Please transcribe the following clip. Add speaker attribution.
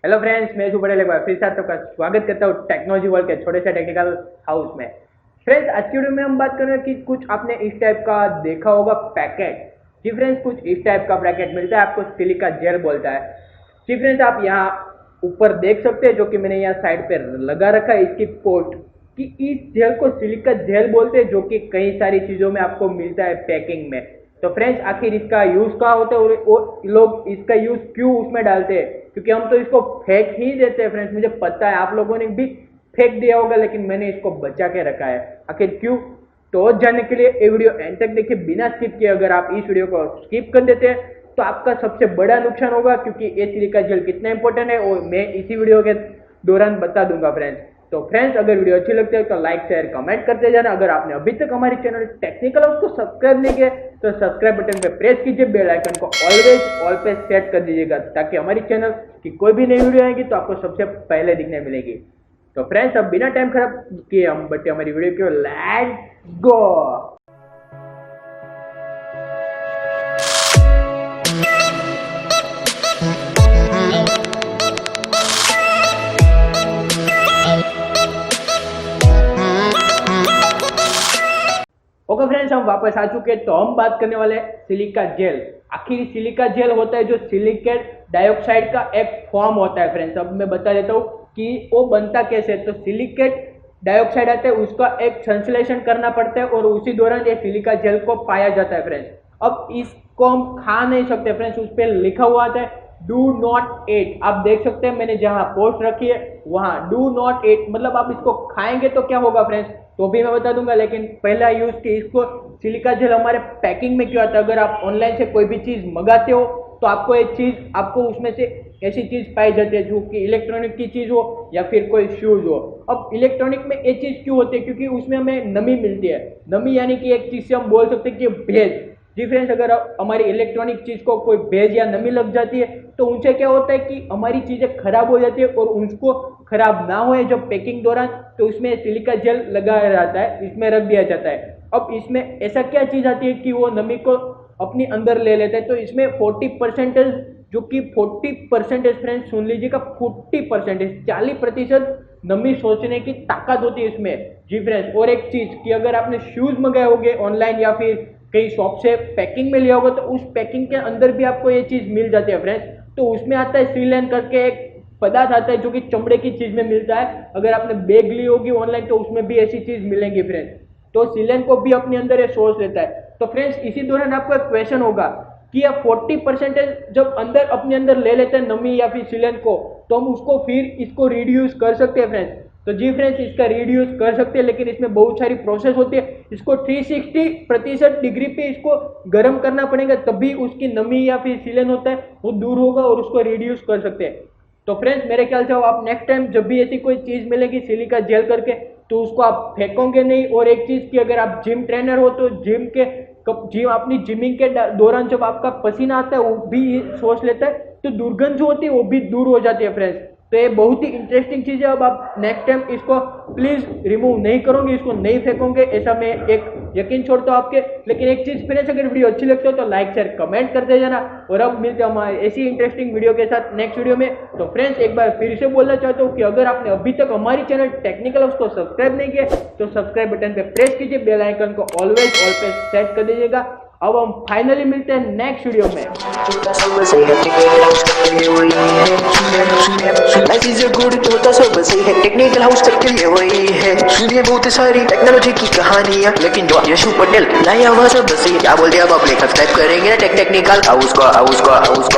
Speaker 1: Hello friends, मैं शू पटेल एक बार फिर से आप सबका स्वागत करता हूँ टेक्नोलॉजी वर्ल्ड के छोटे से टेक्निकल हाउस में। फ्रेंड्स, आज की वीडियो में हम बात कर रहे हैं कि कुछ आपने इस टाइप का देखा होगा पैकेट। जी फ्रेंड्स, कुछ इस टाइप का पैकेट मिलता है आपको, सिलिका जेल बोलता है। जी फ्रेंड्स, आप यहाँ ऊपर देख सकते हैं जो कि मैंने यहाँ साइड पे लगा रखा है इसकी पोर्ट कि इस जेल को सिलिका जेल बोलते हैं, जो कि कई सारी चीज़ों में आपको मिलता है पैकिंग में। तो फ्रेंड्स, आखिर इसका यूज़ कहाँ होता है और लोग इसका यूज़ क्यों उसमें डालते हैं? क्योंकि हम तो इसको फेंक ही देते हैं फ्रेंड्स। मुझे पता है आप लोगों ने भी फेंक दिया होगा, लेकिन मैंने इसको बचा के रखा है। आखिर क्यों? तो जानने के लिए ये वीडियो एंड तक देखिए बिना स्किप किए। अगर आप इस वीडियो को स्किप कर देते हैं तो आपका सबसे बड़ा नुकसान होगा, क्योंकि ये सिलिका जेल कितना इंपॉर्टेंट है और मैं इसी वीडियो के दौरान बता दूंगा फ्रेंड्स। तो फ्रेंड्स, अगर वीडियो अच्छी लगती है तो लाइक शेयर कमेंट करते जाना। अगर आपने अभी तक हमारे चैनल टेक्निकल हाउस को सब्सक्राइब नहीं किया तो सब्सक्राइब बटन पे प्रेस कीजिए, बेल आइकन को ऑलवेज ऑल पे सेट कर दीजिएगा, ताकि हमारी चैनल की कोई भी नई वीडियो आएगी तो आपको सबसे पहले दिखने मिलेगी। तो फ्रेंड्स, अब बिना टाइम खराब किए हम बढ़ते हमारी वीडियो की, लेट्स गो। ओके फ्रेंड्स, हम वापस आ चुके हैं। तो हम बात करने वाले हैं सिलिका जेल। आखिर सिलिका जेल होता है जो सिलिकेट डाइऑक्साइड का एक फॉर्म होता है फ्रेंड्स। अब मैं बता देता हूँ कि वो बनता कैसे है। तो सिलिकेट डाइऑक्साइड आता है, उसका एक संश्लेषण करना पड़ता है और उसी दौरान ये सिलिका जेल को पाया जाता है फ्रेंड्स। अब इसको हम खा नहीं सकते फ्रेंड्स, उस पर लिखा हुआ आता है डू नॉट एट। आप देख सकते हैं मैंने जहां पोस्ट रखी है वहां डू नॉट एट, मतलब आप इसको खाएंगे तो क्या होगा फ्रेंड्स, तो भी मैं बता दूंगा। लेकिन पहला यूज कि इसको सिलिका जेल हमारे पैकिंग में क्यों आता है। अगर आप ऑनलाइन से कोई भी चीज मंगाते हो तो आपको एक चीज, आपको उसमें से ऐसी चीज पाई जाती है जो कि इलेक्ट्रॉनिक की चीज हो या फिर कोई शूज हो। अब इलेक्ट्रॉनिक में ये चीज क्यों होती है? क्योंकि उसमें हमें नमी मिलती है। नमी यानी कि एक चीज से हम बोल सकते हैं कि भेज। जी फ्रेंड्स, अगर हमारी इलेक्ट्रॉनिक चीज को कोई भेज या नमी लग जाती है तो उनसे क्या होता है कि हमारी चीजें खराब हो जाती है, और उसको खराब ना हो जब पैकिंग दौरान तो उसमें सिलिका जेल लगाया जाता है, इसमें रख दिया जाता है। अब इसमें ऐसा क्या चीज आती है कि वो नमी को अपने अंदर ले लेते हैं। तो इसमें 40%, जो कि 40% फ्रेंड्स सुन लीजिएगा, 40%, 40% नमी सोचने की ताकत होती है इसमें। जी फ्रेंड्स, और एक चीज कि अगर आपने शूज मंगाए होंगे ऑनलाइन या फिर कहीं शॉप से पैकिंग में लिया होगा तो उस पैकिंग के अंदर भी आपको ये चीज मिल जाती है फ्रेंड्स। तो उसमें आता है सिलेन करके एक पदार्थ आता है जो कि चमड़े की चीज में मिलता है। अगर आपने बैग ली होगी ऑनलाइन तो उसमें भी ऐसी चीज मिलेंगी फ्रेंड्स। तो सिलेन को भी अपने अंदर ये सोच लेता है। तो फ्रेंड्स, इसी दौरान आपको एक क्वेश्चन होगा कि यह 40% जब अंदर अपने अंदर ले लेते हैं नमी या फिर सिलेन को, तो हम उसको फिर इसको रिड्यूस कर सकते हैं फ्रेंड्स। तो जी फ्रेंड्स, इसका रिड्यूस कर सकते हैं, लेकिन इसमें बहुत सारी प्रोसेस होती है। इसको 360% डिग्री पे इसको गर्म करना पड़ेगा, तभी उसकी नमी या फिर सिलेन होता है वो दूर होगा और उसको रिड्यूस कर सकते हैं। तो फ्रेंड्स, मेरे ख्याल से आप नेक्स्ट टाइम जब भी ऐसी कोई चीज मिलेगी सिलिका जेल करके तो उसको आप फेंकोगे नहीं। और एक चीज की, अगर आप जिम ट्रेनर हो तो जिम अपनी जिमिंग के दौरान जब आपका पसीना आता है वो भी सोच लेता है, तो दुर्गंध जो होती है वो भी दूर हो जाती है फ्रेंड्स। तो ये बहुत ही इंटरेस्टिंग चीज है। अब आप नेक्स्ट टाइम इसको प्लीज रिमूव नहीं करोगे, इसको नहीं फेंकोगे, ऐसा मैं एक यकीन छोड़ता हूँ आपके। लेकिन एक चीज फ्रेंड्स, अगर वीडियो अच्छी लगती हो तो लाइक शेयर कमेंट करते जाना। और अब मिलते हैं हमारे ऐसी इंटरेस्टिंग वीडियो के साथ नेक्स्ट वीडियो में। तो फ्रेंड्स, एक बार फिर से बोलना चाहता हूँ कि अगर आपने अभी तक हमारी चैनल टेक्निकल हाउस को सब्सक्राइब नहीं किया तो सब्सक्राइब बटन पे प्रेस कीजिए, बेल आइकन को ऑलवेज ऑल पे सेट कर दीजिएगा। अब हम फाइनली मिलते हैं नेक्स्ट वीडियो में।
Speaker 2: टेक्निकल हाउस सबके लिए वही है। सुनिए बहुत सारी टेक्नोलॉजी की कहानियां, लेकिन जो यशु पटेल लाया हुआ सब सही। क्या बोल दिया अब? सब्सक्राइब करेंगे ना टेक्निकल हाउस को।